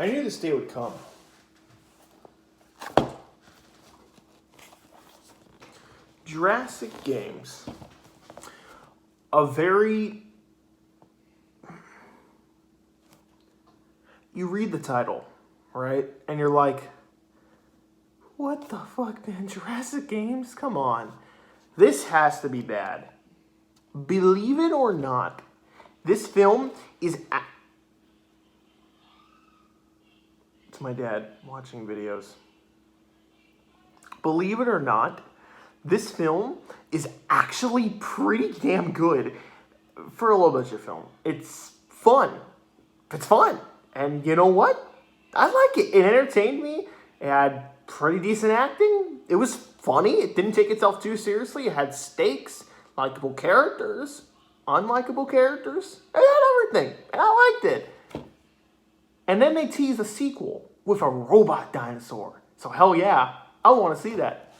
I knew this day would come. Jurassic Games. You read the title, right? And you're like, what the fuck, man? Jurassic Games? Come on. This has to be bad. Believe it or not, this film is... It's my dad watching videos. Believe it or not, this film is actually pretty damn good for a low-budget film. It's fun. It's fun. And you know what? I like it. It entertained me. It had pretty decent acting. It was funny. It didn't take itself too seriously. It had stakes, likable characters, unlikable characters. It had everything. And I liked it. And then they teased a sequel with a robot dinosaur. So hell yeah, I want to see that.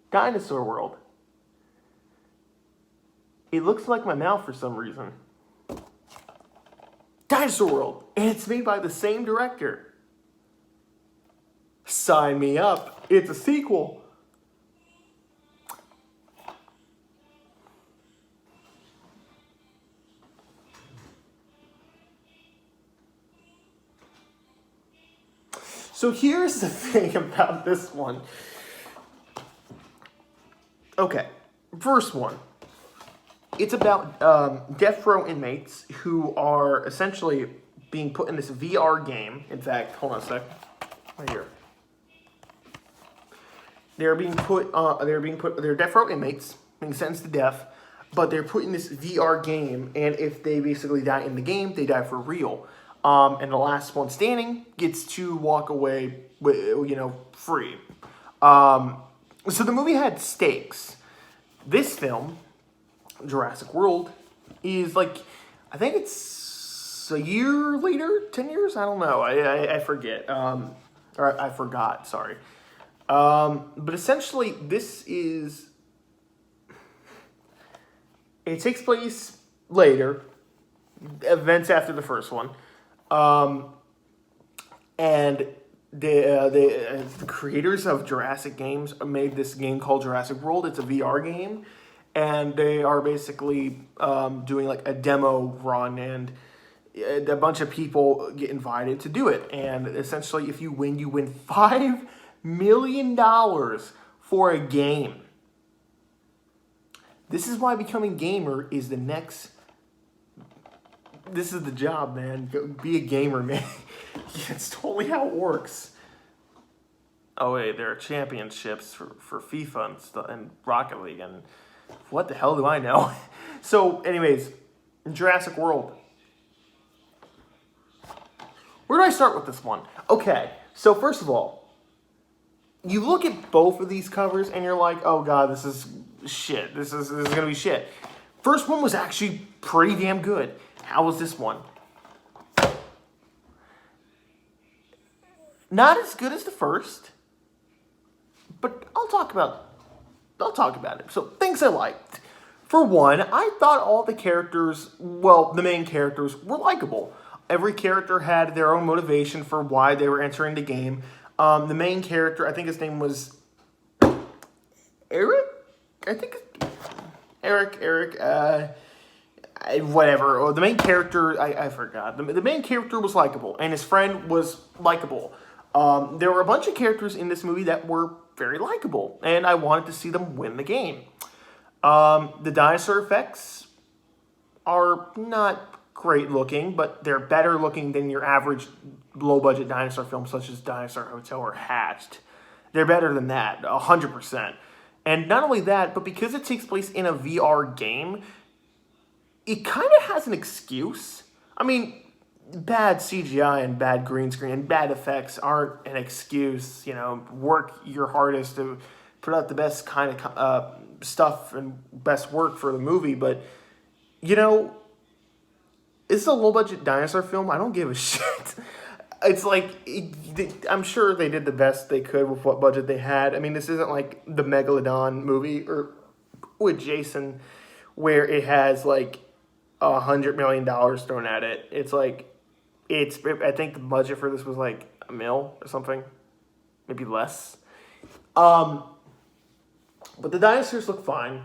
Dinosaur World. It looks like my mouth for some reason. Dinosaur World. And it's made by the same director. Sign me up. It's a sequel. So here's the thing about this one. Okay, first one. It's about death row inmates who are essentially being put in this VR game. In fact, hold on a sec. Right here. They're death row inmates, being sentenced to death, but they're put in this VR game, and if they basically die in the game, they die for real. And the last one standing gets to walk away, free. So the movie had stakes. This film, Jurassic World, is like, I think it's a year later, 10 years? I don't know. I forget. Or I forgot, sorry. But essentially, it takes place later, events after the first one. And the creators of Jurassic Games made this game called Jurassic World. It's a VR game, and they are basically doing like a demo run, and a bunch of people get invited to do it. And essentially, if you win $5 million for a game. This is why becoming gamer is the next... This is the job, man. Be a gamer, man. It's totally how it works. Oh, wait, there are championships for FIFA and stuff, and Rocket League, and what the hell do I know? So, anyways, Jurassic World. Where do I start with this one? Okay, so first of all, you look at both of these covers, and you're like, oh, God, this is shit. This is going to be shit. First one was actually pretty damn good. How was this one? Not as good as the first, but I'll talk about it. So, things I liked. For one, I thought all the characters, well, the main characters, were likable. Every character had their own motivation for why they were entering the game. The main character, I think his name was Eric? Whatever. Or the main character, I forgot. The main character was likable, and his friend was likable. There were a bunch of characters in this movie that were very likable, and I wanted to see them win the game. The dinosaur effects are not great looking, but they're better looking than your average low-budget dinosaur film, such as Dinosaur Hotel or Hatched. They're better than that, 100%. And not only that, but because it takes place in a VR game, it kind of has an excuse. I mean, bad CGI and bad green screen and bad effects aren't an excuse. Work your hardest to put out the best kind of stuff and best work for the movie. But, it's a low-budget dinosaur film. I don't give a shit. It's like, I'm sure they did the best they could with what budget they had. I mean, this isn't like the Megalodon movie or with Jason, where it has like $100 million thrown at it. It's like, I think the budget for this was like $1 million or something, maybe less. But the dinosaurs look fine,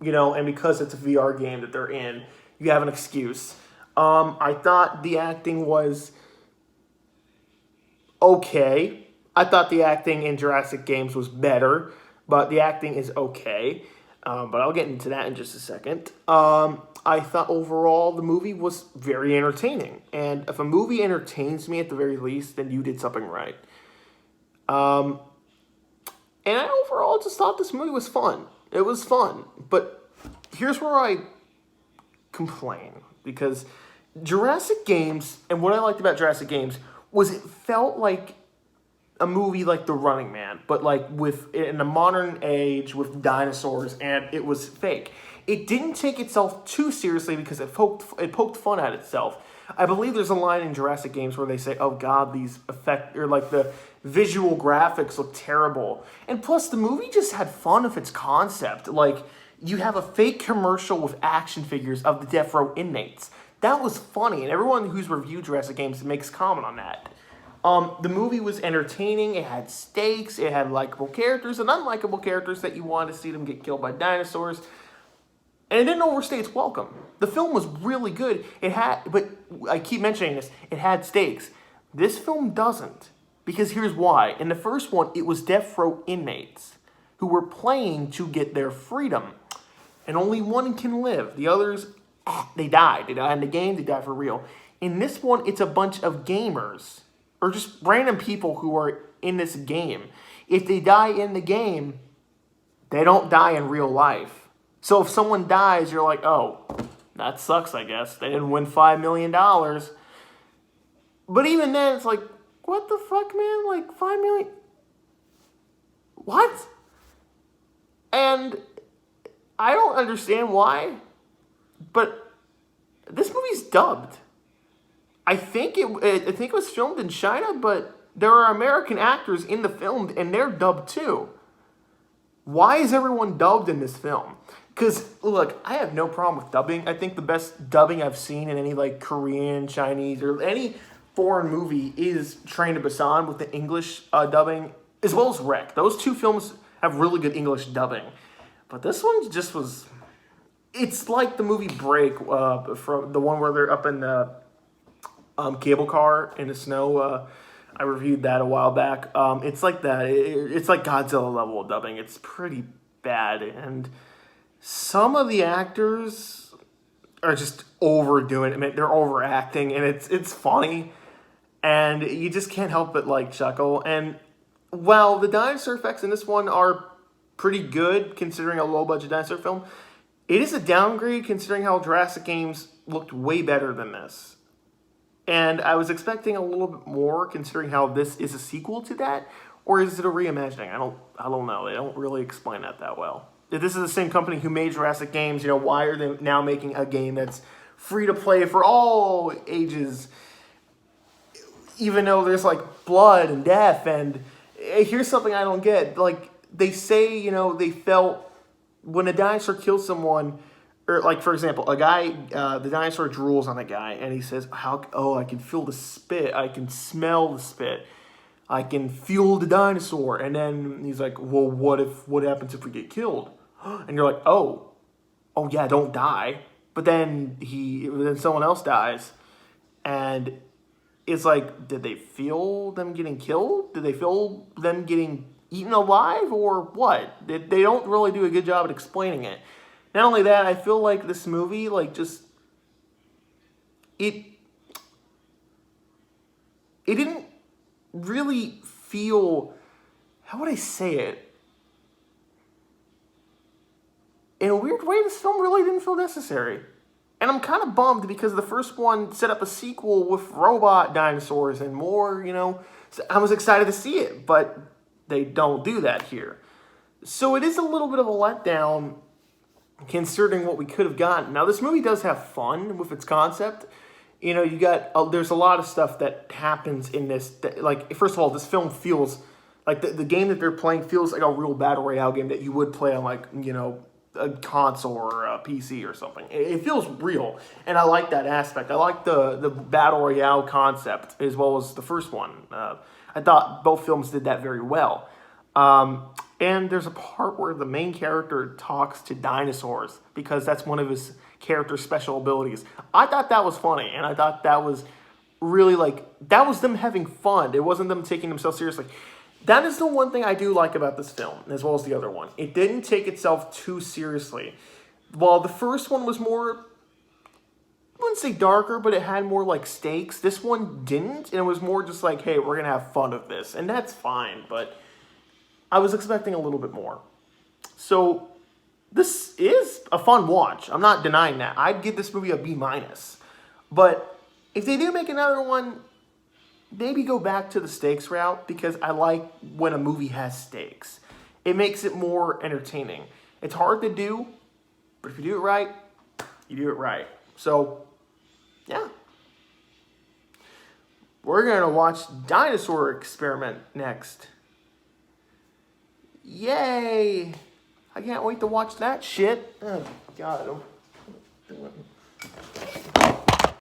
and because it's a VR game that they're in, you have an excuse. I thought the acting was okay. I thought the acting in Jurassic Games was better, but the acting is okay. But I'll get into that in just a second. I thought overall the movie was very entertaining. And if a movie entertains me at the very least, then you did something right. And I overall just thought this movie was fun. It was fun. But here's where I complain. Because Jurassic Games, and what I liked about Jurassic Games, was it felt like a movie like The Running Man, but like in a modern age with dinosaurs, and it was fake. It didn't take itself too seriously because it poked fun at itself. I believe there's a line in Jurassic Games where they say, "Oh God, these the visual graphics look terrible." And plus, the movie just had fun with its concept. Like, you have a fake commercial with action figures of the death row inmates. That was funny, and everyone who's reviewed Jurassic Games makes comment on that. The movie was entertaining. It had stakes. It had likable characters and unlikable characters that you wanted to see them get killed by dinosaurs. And it didn't overstay its welcome. The film was really good. But I keep mentioning this, it had stakes. This film doesn't. Because here's why. In the first one, it was death row inmates who were playing to get their freedom. And only one can live. The others, they died. They died in the game. They died for real. In this one, it's a bunch of gamers. Or just random people who are in this game. If they die in the game, they don't die in real life. So if someone dies, you're like, oh, that sucks, I guess. They didn't win $5 million. But even then, it's like, what the fuck, man? Like, $5 million? What? And I don't understand why, but this movie's dubbed. I think it was filmed in China, but there are American actors in the film, and they're dubbed too. Why is everyone dubbed in this film? Because, look, I have no problem with dubbing. I think the best dubbing I've seen in any, like, Korean, Chinese, or any foreign movie is Train to Busan with the English dubbing, as well as Wreck. Those two films have really good English dubbing. But this one just was... It's like the movie Break, from the one where they're up in the cable car in the snow. I reviewed that a while back. It's like that. It's like Godzilla level of dubbing. It's pretty bad. And some of the actors are just overdoing it. I mean, they're overacting, and it's funny. And you just can't help but, like, chuckle. And while the dinosaur effects in this one are pretty good, considering a low-budget dinosaur film, it is a downgrade considering how Jurassic Games looked way better than this. And I was expecting a little bit more, considering how this is a sequel to that, or is it a reimagining? I don't know. They don't really explain that well. If this is the same company who made Jurassic Games, why are they now making a game that's free to play for all ages, even though there's like blood and death? And here's something I don't get. Like, they say, they felt when a dinosaur kills someone. Or, like, for example, a guy, the dinosaur drools on a guy, and he says, I can feel the spit, I can smell the spit, I can feel the dinosaur. And then he's like, well, what happens if we get killed? And you're like, oh yeah, don't die. But then someone else dies, and it's like, did they feel them getting killed? Did they feel them getting eaten alive, or what? They don't really do a good job at explaining it. Not only that, I feel like this movie, like, just, it didn't really feel, how would I say it? In a weird way, this film really didn't feel necessary. And I'm kind of bummed because the first one set up a sequel with robot dinosaurs and more, So I was excited to see it, but they don't do that here. So it is a little bit of a letdown, considering what we could have gotten. Now, this movie does have fun with its concept. There's a lot of stuff that happens in this. Like, first of all, this film feels like the game that they're playing feels like a real battle royale game that you would play on, like, a console or a PC or something. It feels real, and I like that aspect. I like the battle royale concept as well as the first one. I thought both films did that very well. And there's a part where the main character talks to dinosaurs because that's one of his character's special abilities. I thought that was funny, and I thought that was really like, that was them having fun. It wasn't them taking themselves seriously. That is the one thing I do like about this film, as well as the other one. It didn't take itself too seriously. While the first one was more, I wouldn't say darker, but it had more like stakes. This one didn't, and it was more just like, hey, we're gonna have fun with this, and that's fine, but I was expecting a little bit more. So this is a fun watch. I'm not denying that. I'd give this movie a B-. But if they do make another one, maybe go back to the stakes route, because I like when a movie has stakes. It makes it more entertaining. It's hard to do, but if you do it right, you do it right. So, yeah. We're going to watch Dinosaur Experiment next. Yay! I can't wait to watch that shit. Oh, God.